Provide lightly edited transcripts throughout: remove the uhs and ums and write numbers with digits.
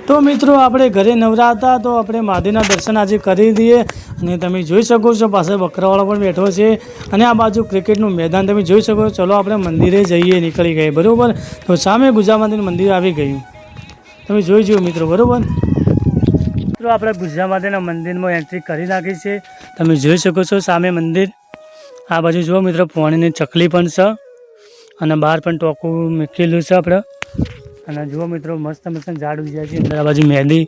તો મિત્રો આપણે ઘરે નવરા હતા તો આપણે મહાદેવના દર્શન આજે કરી દઈએ અને તમે જોઈ શકો છો પાછળ બકરાવાળો પણ બેઠો છે અને આ બાજુ ક્રિકેટનું મેદાન તમે જોઈ શકો છો. ચલો આપણે મંદિરે જઈએ, નીકળી ગઈએ બરાબર. તો સામે ગુજરાતમાંથી મંદિર આવી ગયું, તમે જોઈ જુઓ મિત્રો બરાબર. મિત્રો આપણે ગુજરાતમાંના મંદિરમાં એન્ટ્રી કરી નાખી છે, તમે જોઈ શકો છો સામે મંદિર. આ બાજુ જુઓ મિત્રો પાણીની ચકલી પણ છે અને બહાર પણ ટોકું મૂકેલું છે આપણે. અને જુઓ મિત્રો મસ્ત મસ્ત ઝાડ ઉગ્યા છે અંદર. આ બાજુ મહેંદી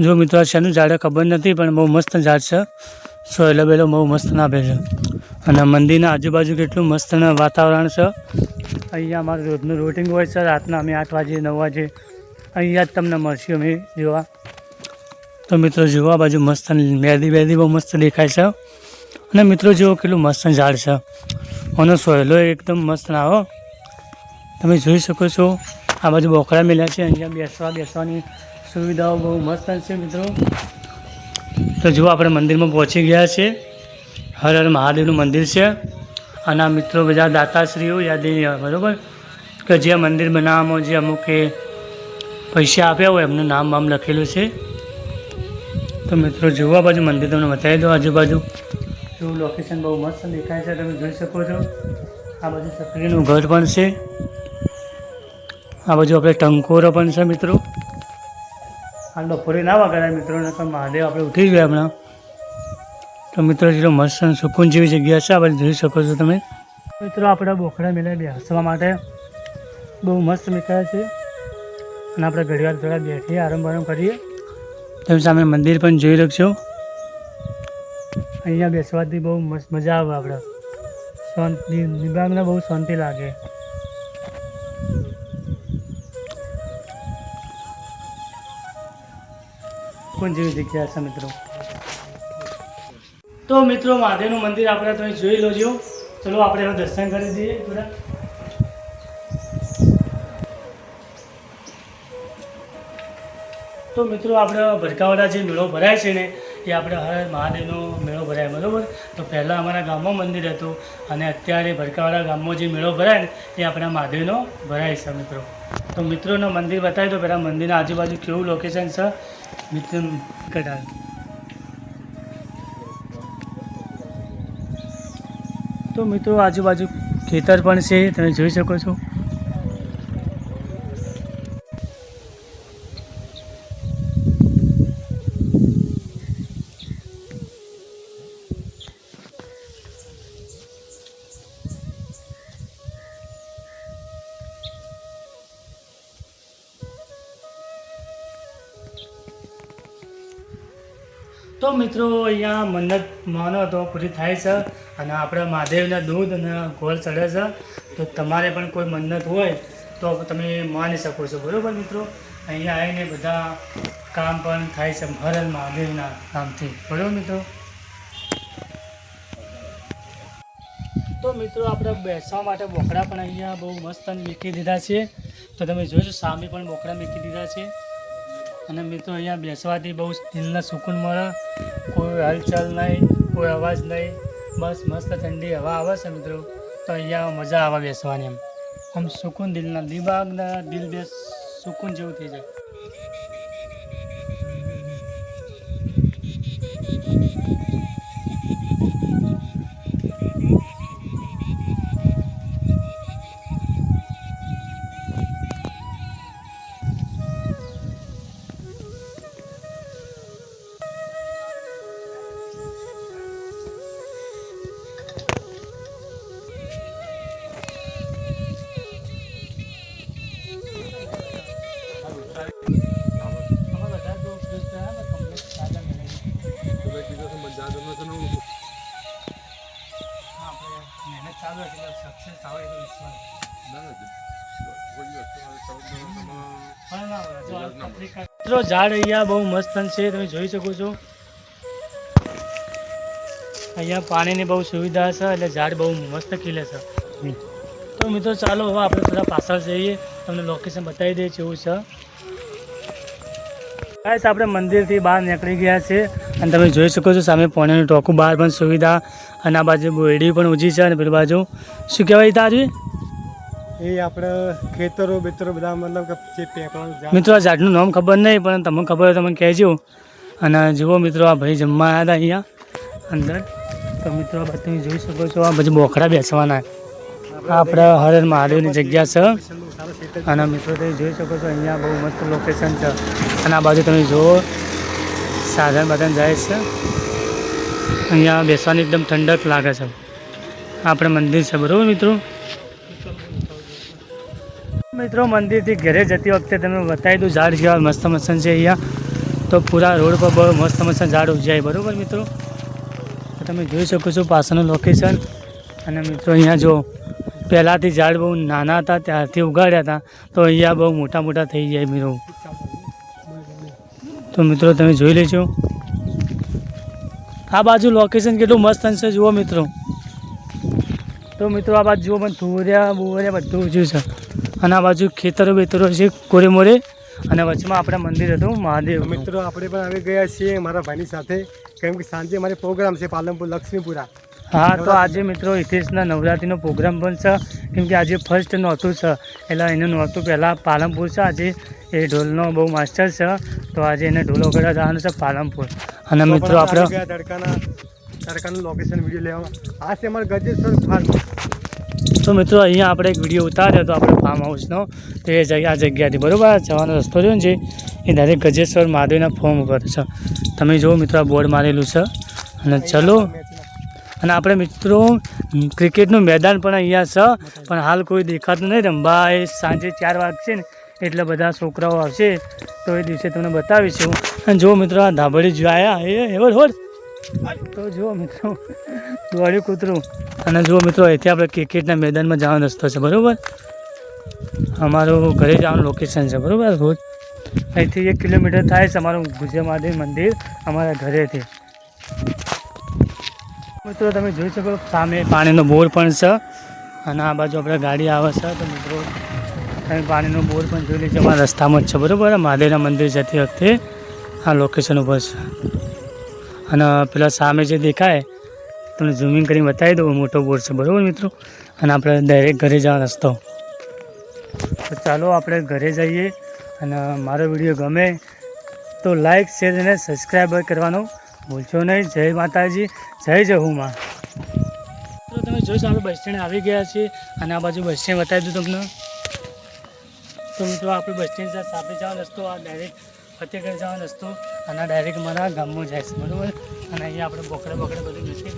જો મિત્રો આ શેનું ઝાડ ખબર નથી પણ બહુ મસ્ત ઝાડ છે. સોયલો બેલો બહુ મસ્ત નાપે છે અને મંદિરના આજુબાજુ કેટલું મસ્ત વાતાવરણ છે. અહીંયા અમારું રોજનું રૂટિંગ હોય છે, રાતના અમે 8 વાગે 9 વાગે અહીંયા જ તમને મળશું અમે જોવા. તો મિત્રો જુઓ આ બાજુ મસ્ત મહેંદી બહુ મસ્ત દેખાય છે અને મિત્રો જુઓ કેટલું મસ્ત ઝાડ છે અને સોયલો એકદમ મસ્ત ના હો, તમે જોઈ શકો છો. આ બાજુ બોકડા મેલ્યા છે, અહીંયા બેસવાની સુવિધાઓ બહુ મસ્ત છે મિત્રો. તો જુઓ આપણે મંદિરમાં પહોંચી ગયા છે. હર હર મહાદેવનું મંદિર છે અને આ મિત્રો બધા દાતાશ્રીઓ યાદ બરાબર કે જે મંદિર બનાવવામાં જે અમુકે પૈસા આપ્યા હોય એમનું નામ બામ લખેલું છે. તો મિત્રો જુઓ આ બાજુ મંદિર તમને બતાવી દો. આજુબાજુ એવું લોકેશન બહુ મસ્ત દેખાય છે, તમે જોઈ શકો છો. આ બાજુ સકરીનું ઘર પણ છે, આ બાજુ આપણે ટંકોરો પણ છે મિત્રો. હાલ બપોરે ના વગાડ્યા મિત્રો, નકર મહાદેવ આપણે ઉઠી ગયા હમણાં. તો મિત્રો જેટલો મસ્ત સુકૂન જેવી જગ્યા છે, આ બાજુ જોઈ શકો છો તમે. મિત્રો આપણે બોખડા મેળા બેસવા માટે બહુ મસ્ત મેળા છે અને આપણે ઘડીવાર થોડા બેઠીએ, આરામ કરીએ. તમે સામે મંદિર પણ જોઈ રાખશો. અહીંયા બેસવાથી બહુ મસ્ત મજા આવે, આપણે શાંતિ દિમાગને બહુ શાંતિ લાગે. કોણ જેવી જગ્યા છે મિત્રો. તો મિત્રો મહાદેવનું મંદિર આપણે તમે જોઈ લોજો. ચલો આપણે હવે દર્શન કરી દઈએ થોડા. તો મિત્રો આપણે ભરકાવાડા જે મેળો ભરાય છે ને એ આપણે હર મહાદેવનો મેળો ભરાય બરાબર. તો પહેલાં અમારા ગામમાં મંદિર હતું અને અત્યારે ભરકાવાડા ગામમાં જે મેળો ભરાય ને એ આપણા મહાદેવનો ભરાય છે મિત્રો. તો મિત્રોનો મંદિર બતાવી દો પહેલાં. મંદિરના આજુબાજુ કેવું લોકેશન છે મિત્રો કઢાલ. તો મિત્રો આજુબાજુ ખેતર પણ છે, તમે જોઈ શકો છો. તો મિત્રો અહીંયા મન્નત માનો તો પૂરી થાય છે અને આપણા મહાદેવના દૂધ અને ગોળ ચડે છે. તો તમારે પણ કોઈ મન્નત હોય તો તમે માની શકો છો બરાબર મિત્રો. અહીંયા આવીને બધા કામ પણ થાય છે હર હર મહાદેવના નામથી બરાબર મિત્રો. તો મિત્રો આપણે બેસવા માટે બોકડા પણ અહીંયા બહુ મસ્ત મૂકી દીધા છે. તો તમે જોશો સામે પણ બોકડા મૂકી દીધા છે અને મિત્રો અહીંયા બેસવાથી બહુ દિલને સુકૂન મળે. કોઈ હલચલ નહીં, કોઈ અવાજ નહીં, બસ મસ્ત ઠંડી હવા આવે છે મિત્રો. તો અહીંયા મજા આવે બેસવાની, આમ સુકૂન દિલના દિમાગના દિલ બે સુકૂન જેવું થઈ જાય. મિત્રો ઝાડ અહીંયા બહુ મસ્ત છે, તમે જોઈ શકો છો. અહીંયા પાણીની બહુ સુવિધા છે એટલે ઝાડ બહુ મસ્ત ખીલે છે. તો મિત્રો ચાલો હવે આપણે થોડા પાછળ જઈએ, તમને લોકેશન બતાવી દઈએ કેવું છે. ગાઈસ આપણે મંદિરથી બહાર નીકળી ગયા છે અને તમે જોઈ શકો છો સામે પાણીનું ટોકું, બહાર પણ સુવિધા અને આ બાજુ બોયડી પણ ઊંચી છે અને પેલી બાજુ શું કહેવાય તારી એ આપણે ખેતરો બેતરો બધા મતલબ કે જે પેપરનું ઝાડ મિત્રો આ ઝાડનું નામ ખબર નહીં, પણ તમને ખબર હોય તમે કહેજો. અને જુઓ મિત્રો, આ ભાઈ જમવા આવ્યા હતા અહીંયા અંદર. તો મિત્રો આ બધું તમે જોઈ શકો છો, આ બધું બોખડા બેસવાના. આ આપણે હર મહાદેવની જગ્યા છે. સારો ખેતર અને મિત્રો તમે જોઈ શકો છો, અહીંયા બહુ મસ્ત લોકેશન છે. અને આ બાજુ તમે જુઓ, સાધન બાધન જાય છે. અહીંયા બેસવાની એકદમ ઠંડક લાગે છે. આપણે મંદિર છે, બરાબર મિત્રો. મિત્રો મંદિરથી ઘરે જતી વખતે તમે બતાવી દઉં ઝાડ કેવા મસ્ત મસ્ત છે અહીંયા. તો પૂરા રોડ પર બહુ મસ્ત મસ્ત ઝાડ ઉજાય, બરાબર મિત્રો. તો તમે જોઈ શકો છો પાછળનું લોકેશન. અને મિત્રો અહીંયા જો પહેલાંથી ઝાડ બહુ નાના હતા ત્યારથી ઉગાડ્યા હતા, તો અહીંયા બહુ મોટા મોટા થઈ જાય મિત્રો. તો મિત્રો તમે જોઈ લેજો આ બાજુ લોકેશન કેટલું મસ્ત છે, જુઓ મિત્રો. તો મિત્રો આ બાજુ જુઓ, પણ ધોરિયા બોરિયા બધું ઉજ્યું છે. અને આ બાજુ ખેતરો બેતરો છે કોરે મોરે. અને વચમાં આપણે મંદિર હતું મહાદેવ. મિત્રો આપણે પણ આવી ગયા છીએ મારા ભાઈની સાથે, કેમ કે સાંજે મારે પ્રોગ્રામ છે પાલનપુર લક્ષ્મીપુરા. હા, તો આજે મિત્રો હિતેશના નવરાત્રિનો પ્રોગ્રામ પણ છે, કેમ કે આજે ફર્સ્ટ નહોતું છે, એટલે એનું નહોતું પહેલાં પાલનપુર છે. આજે એ ઢોલનો બહુ માસ્ટર છે, તો આજે એને ઢોલ વગાડવા જવાનું છે પાલનપુર. અને મિત્રો આપણે તડકાનું લોકેશન વિડીયો લેવામાં આ છે અમારા ગજેશ્વર ફાર્મ. તો મિત્રો અહીંયા આપણે એક વિડીયો ઉતાર્યો હતો આપણે ફાર્મ હાઉસનો. તો એ આ જગ્યાથી બરાબર જવાનો રસ્તો રહ્યો ને જે એ ડાયરેક્ટ ગજેશ્વર મહાદેવના ફોર્મ ઉપર છે. તમે જુઓ મિત્રો, આ બોર્ડ મારેલું છે. અને ચલો, અને આપણે મિત્રો ક્રિકેટનું મેદાન પણ અહીંયા છે, પણ હાલ કોઈ દેખાતું નહીં. રમવા એ સાંજે 4 વાગશે ને એટલે બધા છોકરાઓ આવશે, તો એ દિવસે તમને બતાવીશું. અને જુઓ મિત્રો, આ ધાબળી જો આવ્યા એવો હોડ. તો જુઓ મિત્રો, દોડ્યું કૂતરું. અને જુઓ મિત્રો, અહીંથી આપણે ક્રિકેટના મેદાનમાં જવાનો રસ્તો છે, બરાબર. અમારું ઘરે જવાનું લોકેશન છે, બરાબર. રોજ અહીંથી 1 કિલોમીટર થાય છે અમારું ગુજ્જર મહાદેવ મંદિર અમારા ઘરેથી. મિત્રો તમે જોઈ શકો સામે પાણીનો બોર પણ છે. અને આ બાજુ આપણે ગાડી આવે છે. તો મિત્રો તમે પાણીનો બોર પણ જોઈ લેજો, અમારા રસ્તામાં જ છે, બરાબર. મહાદેવના મંદિર જતી વખતે આ લોકેશન ઉપર છે. અને પેલા સામે જે દેખાય તમને ઝૂમિંગ કરીને બતાવી દઉં, મોટો બોર છે, બરાબર મિત્રો. અને આપણે ડાયરેક્ટ ઘરે જવાનો રસ્તો. તો ચાલો આપણે ઘરે જઈએ. અને મારો વિડીયો ગમે તો લાઈક શેર અને સબસ્ક્રાઈબ કરવાનો ભૂલશો નહીં. જય માતાજી, જય જહુમાં. તો તમે જોઈશો આપણે બસ સ્ટેન્ડ આવી ગયા છીએ. અને આ બાજુ બસ સ્ટેન્ડ બતાવી દઉં તમને. તો મિત્રો આપણે બસ સ્ટેન્ડ સાથે જવાનો રસ્તો, આ ડાયરેક્ટ ફતેહગઢ જવાનો રસ્તો. અને ડાયરેક્ટ મારા ગામમાં જાય છે, બરાબર. અને અહીંયા આપણે બોકડે બધું બેસી